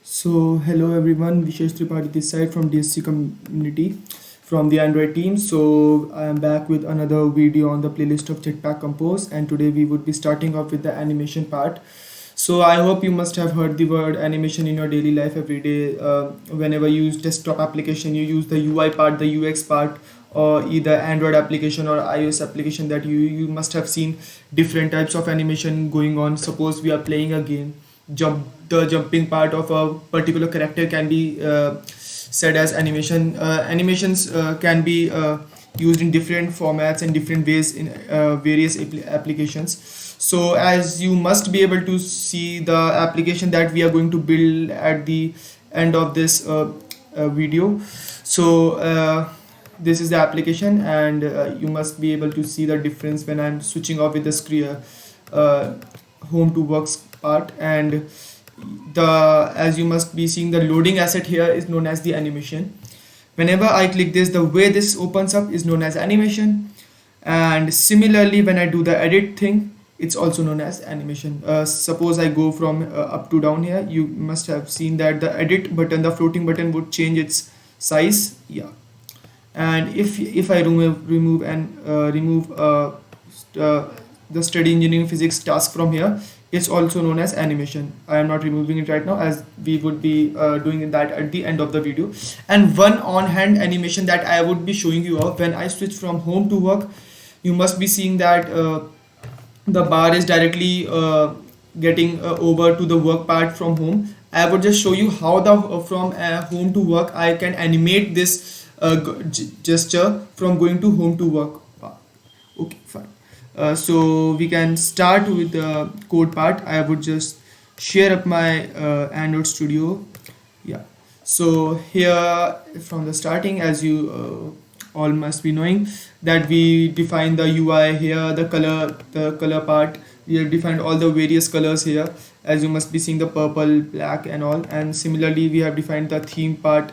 So hello everyone, Vishesh Tripathi this side from DSC community from the Android team. So I am back with another video on the playlist of Jetpack Compose, and today we would be starting off with the animation part. So I hope you must have heard the word animation in your daily life every day. Whenever you use desktop application, you use the UI part, the UX part, or either Android application or iOS application that you must have seen different types of animation going on. Suppose we are playing a game, the jumping part of a particular character can be said as animation. Animations can be used in different formats and different ways in various applications. So as you must be able to see the application that we are going to build at the end of this video. So this is the application, and you must be able to see the difference when I'm switching off with the screen home to works part. And the as you must be seeing, the loading asset here is known as the animation. Whenever I click this, the way this opens up is known as animation. And similarly, when I do the edit thing, it's also known as animation. Suppose I go from up to down here, you must have seen that the edit button, the floating button, would change its size. Yeah. And if I remove the study engineering physics task from here, it's also known as animation. I am not removing it right now, as we would be doing that at the end of the video. And one on hand animation that I would be showing you off when I switch from home to work, you must be seeing that the bar is directly getting over to the work part from home. I would just show you how the from home to work I can animate this gesture from going to home to work. Okay, fine. So we can start with the code part. I would just share up my Android Studio. Yeah. So here from the starting, as you all must be knowing, that we define the UI here, the color part. We have defined all the various colors here, as you must be seeing, the purple, black, and all. And similarly, we have defined the theme part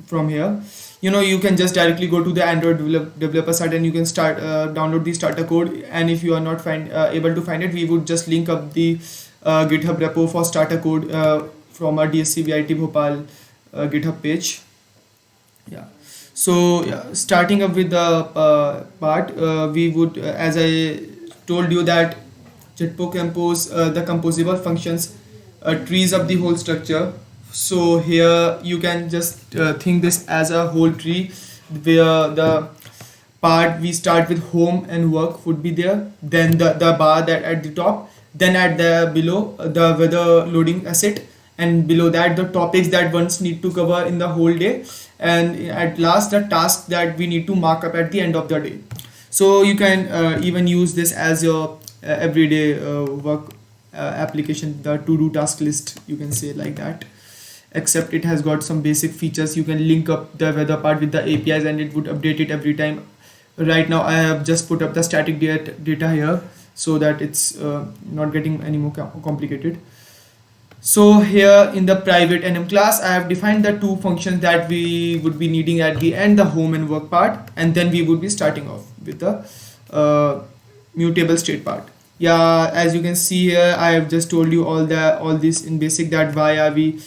from here. You can just directly go to the Android developer site, and you can start download the starter code. And if you are not able to find it, we would just link up the GitHub repo for starter code from our DSC VIT Bhopal GitHub page. Yeah. So yeah, starting up with the part, we would, as I told you, that Jetpack Compose, the composable functions trees up the whole structure. So here you can just think this as a whole tree, where the part we start with home and work would be there, then the bar that at the top, then at the below the weather loading asset, and below that the topics that ones need to cover in the whole day, and at last the task that we need to mark up at the end of the day. So you can even use this as your everyday work application, the to-do task list, you can say like that. Except it has got some basic features. You can link up the weather part with the APIs, and it would update it every time. Right now I have just put up the static data here, so that it's not getting any more complicated. So here in the private enum class, I have defined the two functions that we would be needing at the end, the home and work part, and then we would be starting off with the mutable state part. Yeah, as you can see here, I have just told you all this in basic, that why are we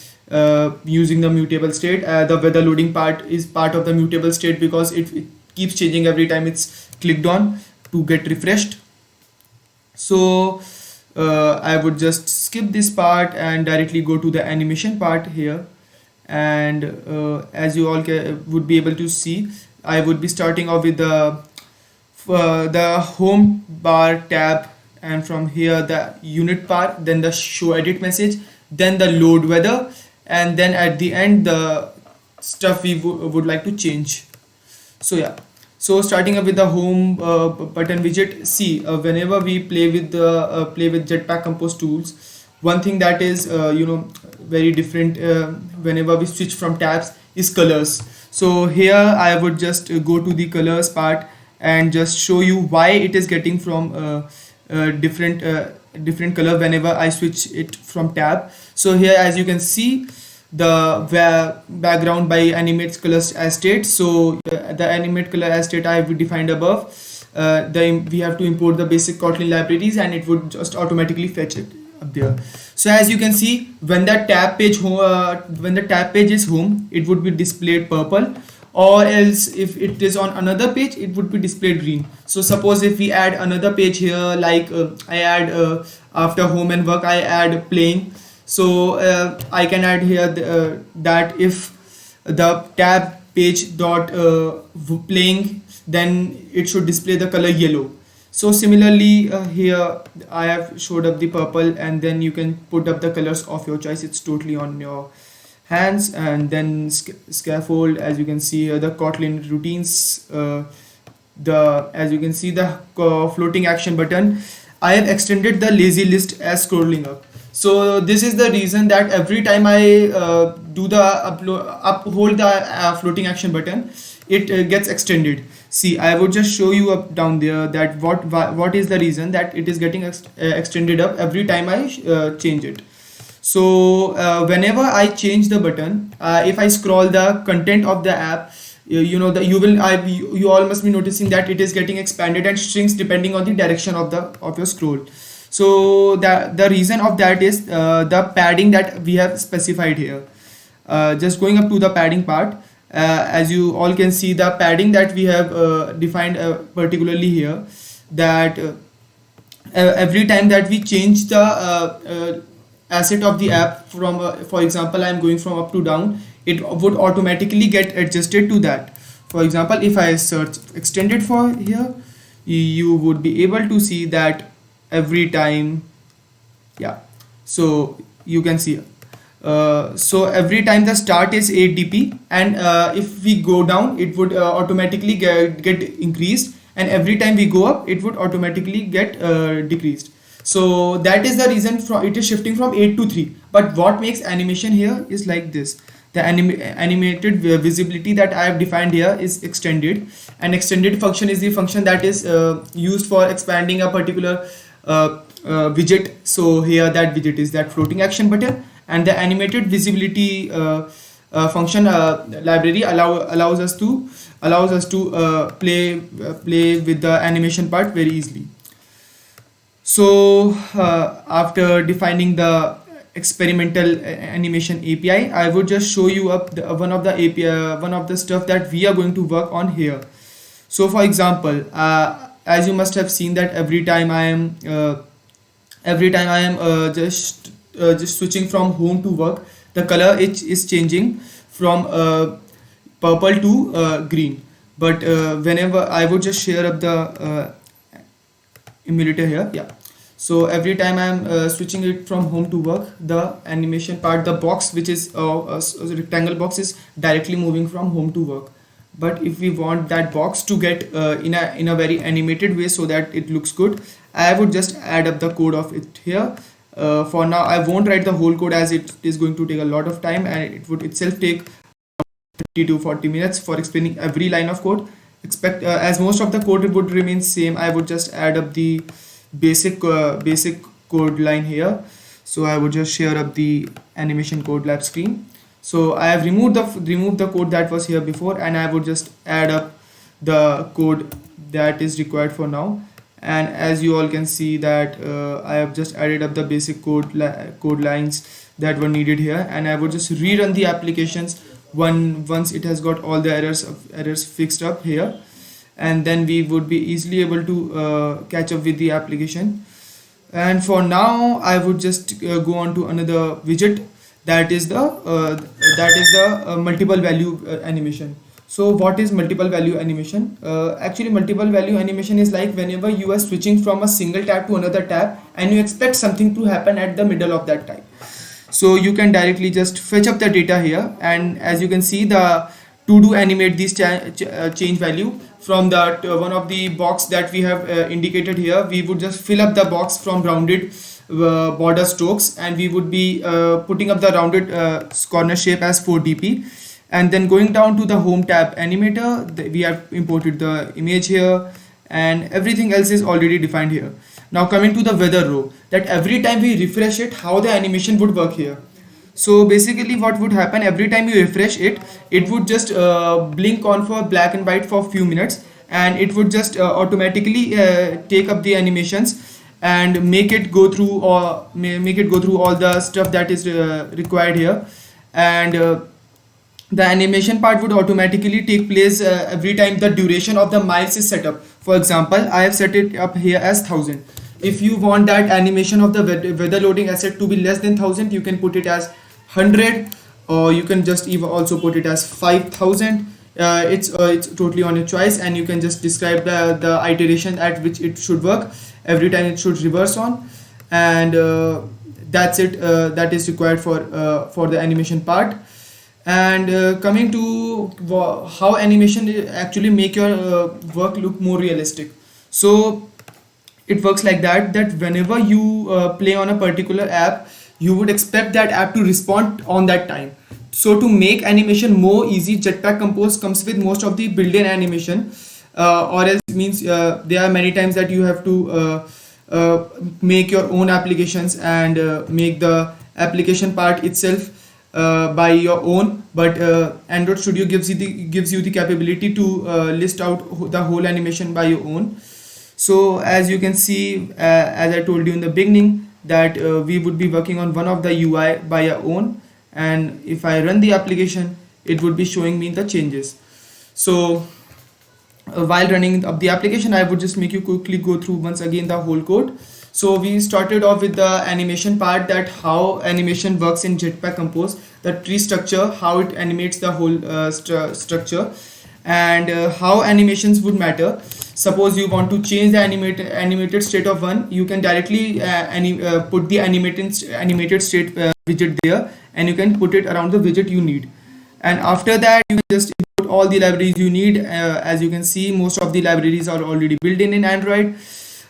using the mutable state. The weather loading part is part of the mutable state, because it keeps changing every time it's clicked on to get refreshed. So I would just skip this part and directly go to the animation part here. And as you all would be able to see, I would be starting off with the home bar tab, and from here the unit part, then the show edit message, then the load weather, and then at the end the stuff we would like to change. So yeah, so starting up with the home button widget. See, whenever we play with Jetpack Compose tools, one thing that is very different whenever we switch from tabs is colors. So here I would just go to the colors part and just show you why it is getting from different color whenever I switch it from tab. So here, as you can see, the background by animates color as state. So the animate color as state I have defined above. we have to import the basic Kotlin libraries, and it would just automatically fetch it up there. So as you can see, when the tab page is home, it would be displayed purple, or else if it is on another page, it would be displayed green. So suppose if we add another page here, like I add after home and work, I add playing. So I can add here that if the tab page dot playing, then it should display the color yellow. So similarly here I have showed up the purple, and then you can put up the colors of your choice. It's totally on your hands. And then scaffold, as you can see here, the Kotlin routines, as you can see the floating action button, I have extended the lazy list as scrolling up. So this is the reason that every time I do the uphold the floating action button, it gets extended. See, I would just show you up down there that what is the reason that it is getting extended up every time I change it. So whenever I change the button, if I scroll the content of the app, you know that you all must be noticing that it is getting expanded and shrinks depending on the direction of your scroll. So the reason of that is the padding that we have specified here. Just going up to the padding part, as you all can see, the padding that we have defined particularly here, that every time that we change the asset of the app from for example, I am going from up to down, it would automatically get adjusted to that. For example, if I search extended for here, you would be able to see that every time, yeah, so you can see so every time the start is 8 dp, and if we go down, it would automatically get increased, and every time we go up, it would automatically get decreased. So that is the reason it is shifting from 8 to 3. But what makes animation here is like this: the animated visibility that I have defined here is extended, and extended function is the function that is used for expanding a particular widget. So here that widget is that floating action button, and the animated visibility function library allows us to play with the animation part very easily. So after defining the experimental animation API, I would just show you up one of the stuff that we are going to work on here. So for example, as you must have seen that every time I am just switching from home to work, the color is changing from purple to green. But whenever I would just share up the emulator here, yeah, so every time I'm switching it from home to work, the animation part, the box which is a rectangle box, is directly moving from home to work. But if we want that box to get in a very animated way so that it looks good, I would just add up the code of it here. For now I won't write the whole code, as it is going to take a lot of time, and it would itself take 30 to 40 minutes for explaining every line of code. As most of the code would remain same, I would just add up the basic code line here. So I would just share up the animation code lab screen. So I have removed the code that was here before, and I would just add up the code that is required for now. And as you all can see that I have just added up the basic code lines that were needed here, and I would just rerun the applications once it has got all the errors fixed up here, and then we would be easily able to catch up with the application. And for now I would just go on to another widget, that is the multiple value animation. So what is multiple value animation? Actually, multiple value animation is like whenever you are switching from a single tab to another tab, and you expect something to happen at the middle of that tab. So you can directly just fetch up the data here, and as you can see, the to do animate this change value from that one of the box that we have indicated here, we would just fill up the box from rounded border strokes, and we would be putting up the rounded corner shape as 4 dp. And then going down to the home tab animator, we have imported the image here, and everything else is already defined here. Now coming to the weather row, that every time we refresh it, how the animation would work here. So basically what would happen, every time you refresh it, it would just blink on for black and white for a few minutes, and it would just automatically take up the animations and make it go through, or make it go through all the stuff that is required here. And the animation part would automatically take place every time the duration of the miles is set up. For example, I have set it up here as 1000. If you want that animation of the weather loading asset to be less than 1000, you can put it as 100, or you can just even also put it as 5000. It's totally on your choice, and you can just describe the iteration at which it should work. Every time it should reverse on, and that's it. That is required for the animation part. And coming to how animation actually make your work look more realistic. So it works like that whenever you play on a particular app, you would expect that app to respond on that time. So to make animation more easy, Jetpack Compose comes with most of the built-in animation, or else means there are many times that you have to make your own applications and make the application part itself by your own. But Android Studio gives you the capability to list out the whole animation by your own. So as you can see, as I told you in the beginning, that we would be working on one of the UI by our own, and if I run the application, it would be showing me the changes. So while running up the application, I would just make you quickly go through once again the whole code. So we started off with the animation part, that how animation works in Jetpack Compose, the tree structure, how it animates the whole structure, and how animations would matter. Suppose you want to change the animated state of one, you can directly put the animated state widget there, and you can put it around the widget you need. And after that, you can just import all the libraries you need. As you can see, most of the libraries are already built in Android.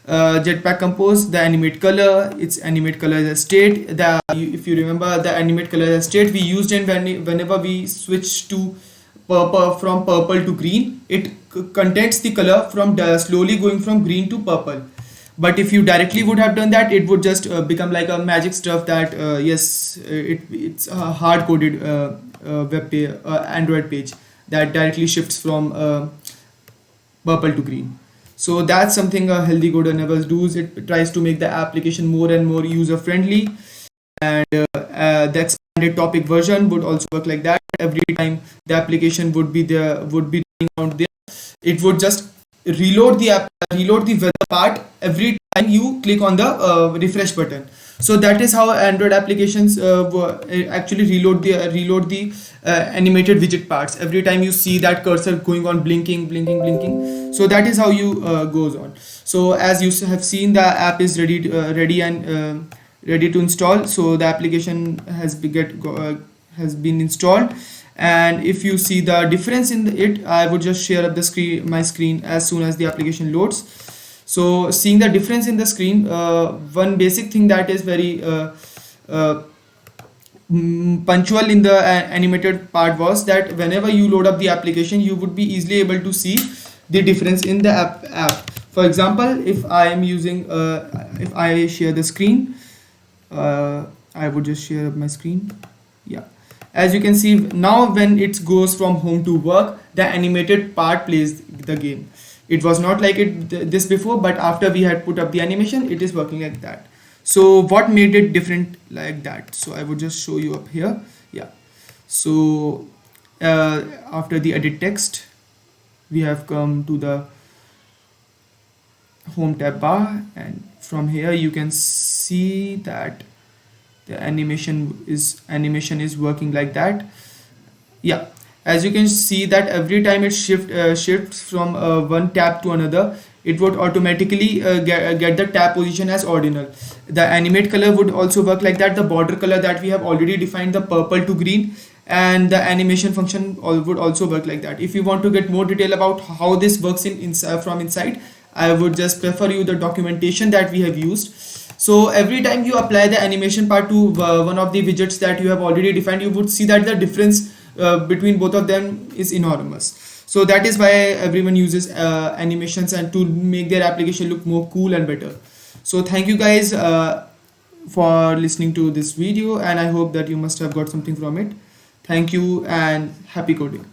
Jetpack Compose, the animate color, its animate color as a state. If you remember, the animate color as a state we used in whenever we switch to from purple to green, it contains the color from slowly going from green to purple. But if you directly would have done that, it would just become like a magic stuff that yes, it's a hard coded Android page that directly shifts from purple to green. So that's something a healthy coder never does. It tries to make the application more and more user friendly, and the expanded topic version would also work like that. Every time the application would be running out there, it would just reload the weather part every time you click on the refresh button. So that is how Android applications actually reload the animated widget parts every time you see that cursor going on blinking. So that is how you goes on. So as you have seen, the app is ready to install. So the application has been installed, and if you see the difference in it, I would just share up my screen as soon as the application loads. So seeing the difference in the screen, one basic thing that is very punctual in the animated part was that whenever you load up the application, you would be easily able to see the difference in the app. For example, if I am using if I share the screen, I would just share up my screen. Yeah, as you can see now, when it goes from home to work, the animated part plays the game. It was not like this before, but after we had put up the animation, it is working like that. So what made it different like that? So I would just show you up here. Yeah, so after the edit text, we have come to the home tab bar, and from here you can see that the animation is working like that. Yeah, as you can see that every time it shifts from one tab to another, it would automatically get the tab position as ordinal. The animate color would also work like that. The border color that we have already defined, the purple to green, and the animation function would also work like that. If you want to get more detail about how this works from inside, I would just prefer you the documentation that we have used. So every time you apply the animation part to one of the widgets that you have already defined, you would see that the difference between both of them is enormous. So that is why everyone uses animations and to make their application look more cool and better. So thank you guys for listening to this video, and I hope that you must have got something from it. Thank you and happy coding.